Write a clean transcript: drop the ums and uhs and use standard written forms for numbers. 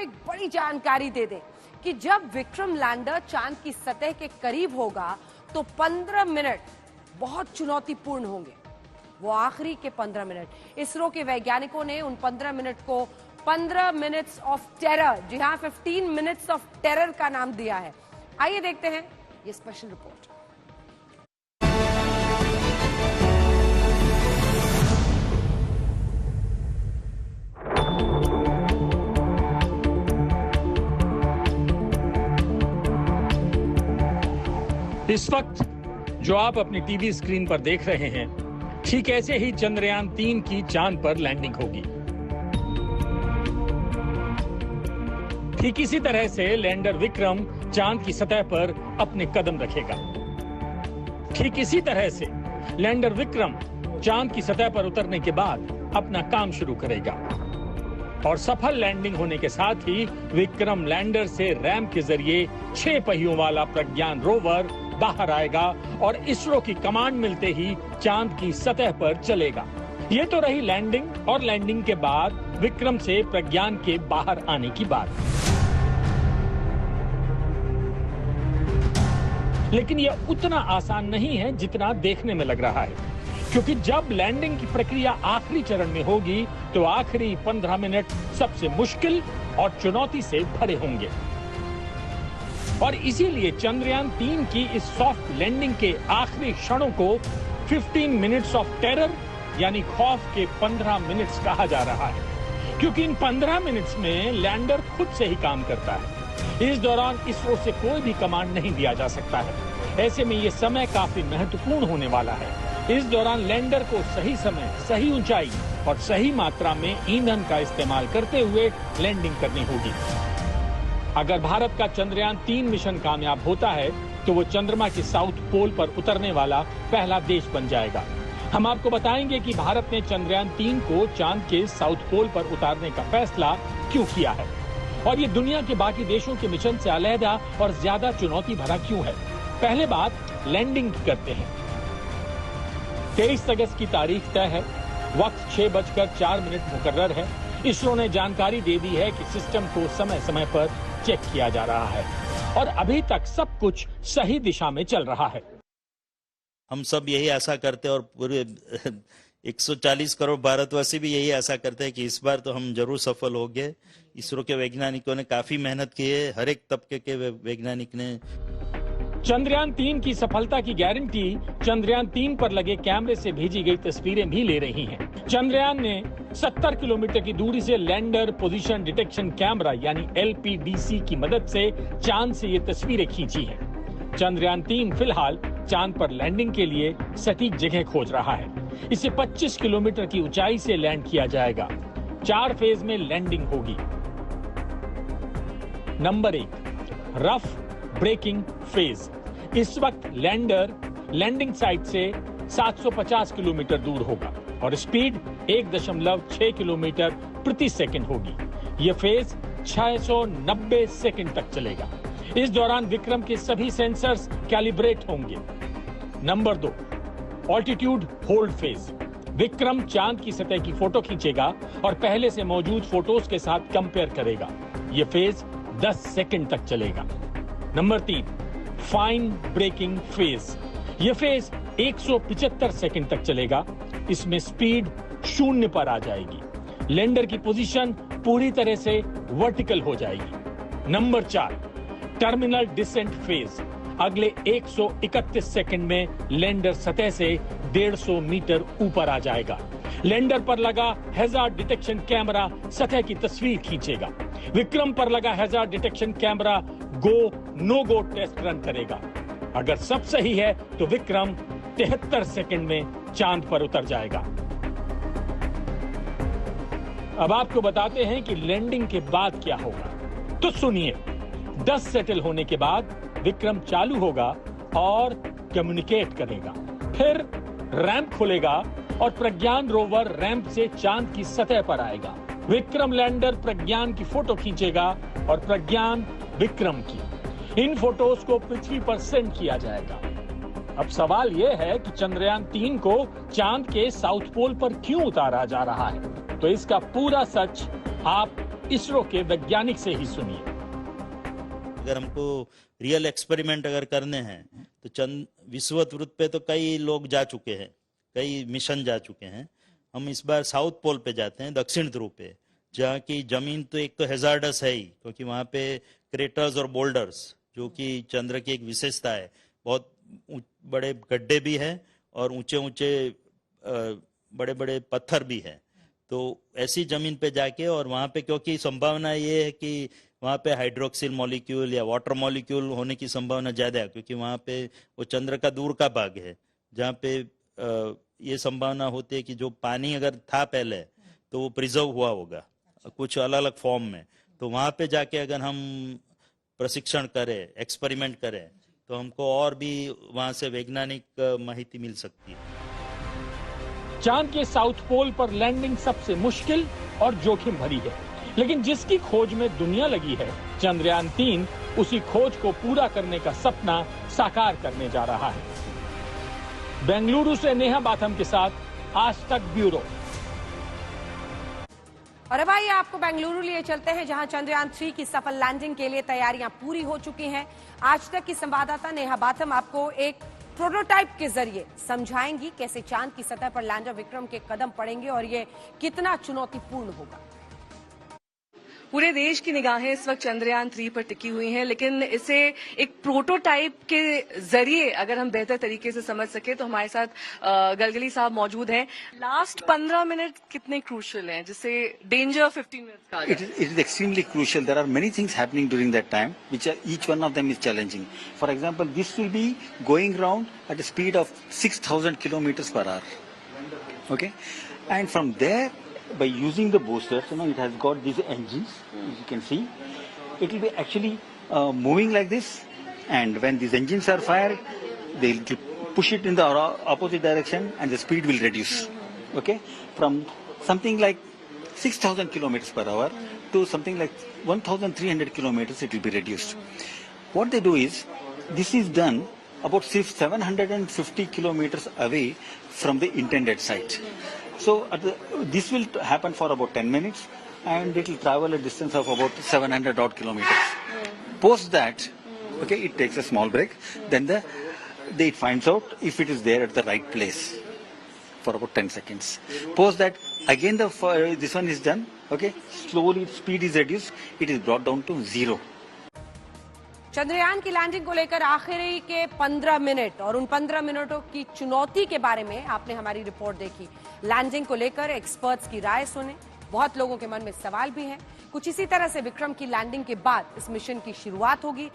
एक बड़ी जानकारी दे दें कि जब विक्रम लैंडर चांद की सतह के करीब होगा तो 15 मिनट बहुत चुनौतीपूर्ण होंगे। वो आखिरी के 15 मिनट। इसरो के वैज्ञानिकों ने उन 15 मिनट को 15 मिनट्स ऑफ टेरर, जी हां 15 मिनट्स ऑफ टेरर का नाम दिया है। आइए देखते हैं ये स्पेशल रिपोर्ट। इस वक्त जो आप अपनी टीवी स्क्रीन पर देख रहे हैं, ठीक ऐसे ही चंद्रयान 3 की चांद पर लैंडिंग होगी। ठीक इसी तरह से लैंडर विक्रम चांद की सतह पर अपने कदम रखेगा। ठीक इसी तरह से लैंडर विक्रम चांद की सतह पर उतरने के बाद अपना काम शुरू करेगा और सफल लैंडिंग होने के साथ ही विक्रम लैंडर से रैंप के जरिए 6 पहियों वाला प्रज्ञान रोवर बाहर आएगा और इसरो की कमांड मिलते ही चांद की सतह पर चलेगा। ये तो रही लैंडिंग और लैंडिंग के बाद विक्रम से प्रज्ञान के बाहर आने की बात। लेकिन यह उतना आसान नहीं है जितना देखने में लग रहा है, क्योंकि जब लैंडिंग की प्रक्रिया आखिरी चरण में होगी तो आखिरी 15 मिनट सबसे मुश्किल और चुनौती से भरे होंगे। और इसीलिए चंद्रयान 3 की इस सॉफ्ट लैंडिंग के आखिरी क्षणों को 15 मिनट्स ऑफ टेरर यानी खौफ के 15 मिनट्स कहा जा रहा है, क्योंकि इन 15 मिनट्स में लैंडर खुद से ही काम करता है। इस दौरान इसरो से कोई भी कमांड नहीं दिया जा सकता है। ऐसे में ये समय काफी महत्वपूर्ण होने वाला है। इस दौरान लैंडर को सही समय, सही ऊंचाई और सही मात्रा में ईंधन का इस्तेमाल करते हुए लैंडिंग करनी होगी। अगर भारत का चंद्रयान 3 मिशन कामयाब होता है तो वो चंद्रमा के साउथ पोल पर उतरने वाला पहला देश बन जाएगा। हम आपको बताएंगे कि भारत ने चंद्रयान 3 को चांद के साउथ पोल पर उतारने का फैसला क्यों किया है और ये दुनिया के बाकी देशों के मिशन से अलग और ज्यादा चुनौती भरा क्यों है। पहले बात लैंडिंग की करते हैं। 23 अगस्त की तारीख तय है, वक्त 6:04 मुकर्रर है। इसरो ने जानकारी दे दी है कि सिस्टम को समय समय पर चेक किया जा रहा है और अभी तक सब कुछ सही दिशा में चल रहा है। हम सब यही आशा करते हैं और पूरे 140 करोड़ भारतवासी भी यही आशा करते हैं कि इस बार तो हम जरूर सफल होंगे। इसरो के वैज्ञानिकों ने काफी मेहनत की है, हर एक तबके के वैज्ञानिक ने। चंद्रयान 3 की सफलता की गारंटी चंद्रयान 3 पर लगे कैमरे से भेजी गई तस्वीरें भी ले रही हैं। चंद्रयान ने 70 किलोमीटर की दूरी से लैंडर पोजीशन डिटेक्शन कैमरा यानी LPDC की मदद से चांद से ये तस्वीरें खींची हैं। चंद्रयान 3 फिलहाल चांद पर लैंडिंग के लिए सटीक जगह खोज रहा है। इसे 25 किलोमीटर की ऊंचाई से लैंड किया जाएगा। 4 फेज में लैंडिंग होगी। Number 1, rough breaking phase. इस वक्त लैंडर लैंडिंग साइट से 750 किलोमीटर दूर होगा और स्पीड 1.6 किलोमीटर प्रति सेकंड होगी। यह फेज 690 सेकंड तक चलेगा। इस दौरान विक्रम के सभी सेंसर्स कैलिब्रेट होंगे। Number 2, altitude hold phase. Vikram चांद की सतह की फोटो खींचेगा और पहले से मौजूद फोटोज के साथ कंपेयर करेगा। यह फेज 10 सेकंड तक चलेगा। Number 3, fine braking phase. यह फेज 175 सेकंड तक चलेगा। इसमें स्पीड 0 पर आ जाएगी। लैंडर की पोजीशन पूरी तरह से वर्टिकल हो जाएगी। Number 4, terminal descent phase. अगले 131 सेकंड में लैंडर सतह से 150 मीटर ऊपर आ जाएगा। लैंडर पर लगा हैजार्ड डिटेक्शन कैमरा सतह की तस्वीर खींचेगा। विक्रम पर लगा hazard detection camera go no go test run करेगा। अगर सब सही है तो विक्रम 73 सेकंड में चांद पर उतर जाएगा। अब आपको बताते हैं कि लैंडिंग के बाद क्या होगा। तो सुनिए, 10 सेटल होने के बाद विक्रम चालू होगा और कम्युनिकेट करेगा। फिर रैंप खुलेगा और प्रज्ञान रोवर रैंप से चांद की सतह पर आएगा। विक्रम लैंडर प्रज्ञान की फोटो खींचेगा और प्रज्ञान विक्रम की। इन फोटोज को पृथ्वी पर सेंड किया जाएगा। अब सवाल यह है कि चंद्रयान 3 को चांद के साउथ पोल पर क्यों उतारा जा रहा है। तो इसका पूरा सच आप इसरो के वैज्ञानिक से ही सुनिए। अगर हमको रियल एक्सपेरिमेंट अगर करने हैं तो चंद विषुववृत्त पे तो कई लोग जा चुके हैं, कई मिशन जा चुके हैं। हम इस बार साउथ पोल पे जाते हैं, दक्षिण ध्रुव पे, जहाँ की जमीन तो एक तो हैजार्डस है ही, क्योंकि वहाँ पे क्रेटर्स और बोल्डर्स, जो कि चंद्र की एक विशेषता है, बहुत बड़े गड्ढे भी हैं और ऊंचे ऊंचे बड़े बड़े पत्थर भी हैं। तो ऐसी जमीन पे जाके, और वहाँ पे क्योंकि संभावना ये है कि वहाँ पे हाइड्रोक्सिल मॉलिक्यूल या वाटर मॉलिक्यूल होने की संभावना ज़्यादा है, क्योंकि वहाँ पे वो चंद्र का दूर का भाग है, जहाँ पे ये संभावना होती है कि जो पानी अगर था पहले तो वो प्रिजर्व हुआ होगा कुछ अलग अलग फॉर्म में। तो वहाँ पे जाके अगर हम प्रशिक्षण करें, एक्सपेरिमेंट करें, तो हमको और भी वहाँ से वैज्ञानिक माहिती मिल सकती है। चांद के साउथ पोल पर लैंडिंग सबसे मुश्किल और जोखिम भरी है, लेकिन जिसकी खोज में दुनिया लगी है, चंद्रयान 3 उसी खोज को पूरा करने का सपना साकार करने जा रहा है। बेंगलुरु से नेहा बाथम के साथ आज तक ब्यूरो। और अब आइए आपको बेंगलुरु लिए चलते हैं, जहां चंद्रयान 3 की सफल लैंडिंग के लिए तैयारियां पूरी हो चुकी हैं। आज तक की संवाददाता नेहा बाथम आपको एक प्रोटोटाइप के जरिए समझाएंगी कैसे चांद की सतह पर लैंडर विक्रम के कदम पड़ेंगे और ये कितना चुनौतीपूर्ण होगा। पूरे देश की निगाहें इस वक्त चंद्रयान 3 पर टिकी हुई हैं, लेकिन इसे एक प्रोटोटाइप के जरिए अगर हम बेहतर तरीके से समझ सके तो हमारे साथ गलगली साहब मौजूद हैं। लास्ट 15 मिनट कितने क्रूशियल हैं, जिससे डेंजर 15 मिनट्स का It is extremely crucial. There are many things happening during that time, which each one of them is challenging. For example, this will be going round at a speed of 6,000 kilometers per hour. Okay, and from there, by using the boosters, it has got these engines, as you can see. It will be actually moving like this, and when these engines are fired, they will push it in the opposite direction, and the speed will reduce. Okay, from something like 6,000 kilometers per hour to something like 1,300 kilometers, it will be reduced. What they do is, this is done about 750 kilometers away from the intended site. So this will happen for about 10 minutes, and it will travel a distance of about 700 odd kilometers. Post that, okay, it takes a small break. Then it finds out if it is there at the right place for about 10 seconds. Post that, again this one is done. Okay, slowly speed is reduced. It is brought down to 0. Chandrayaan की landing को लेकर आखिरी के 15 minute और उन 15 मिनटों की चुनौती के बारे में आपने हमारी रिपोर्ट देखी। लैंडिंग को लेकर एक्सपर्ट्स की राय सुने, बहुत लोगों के मन में सवाल भी हैं। कुछ इसी तरह से विक्रम की लैंडिंग के बाद इस मिशन की शुरुआत होगी,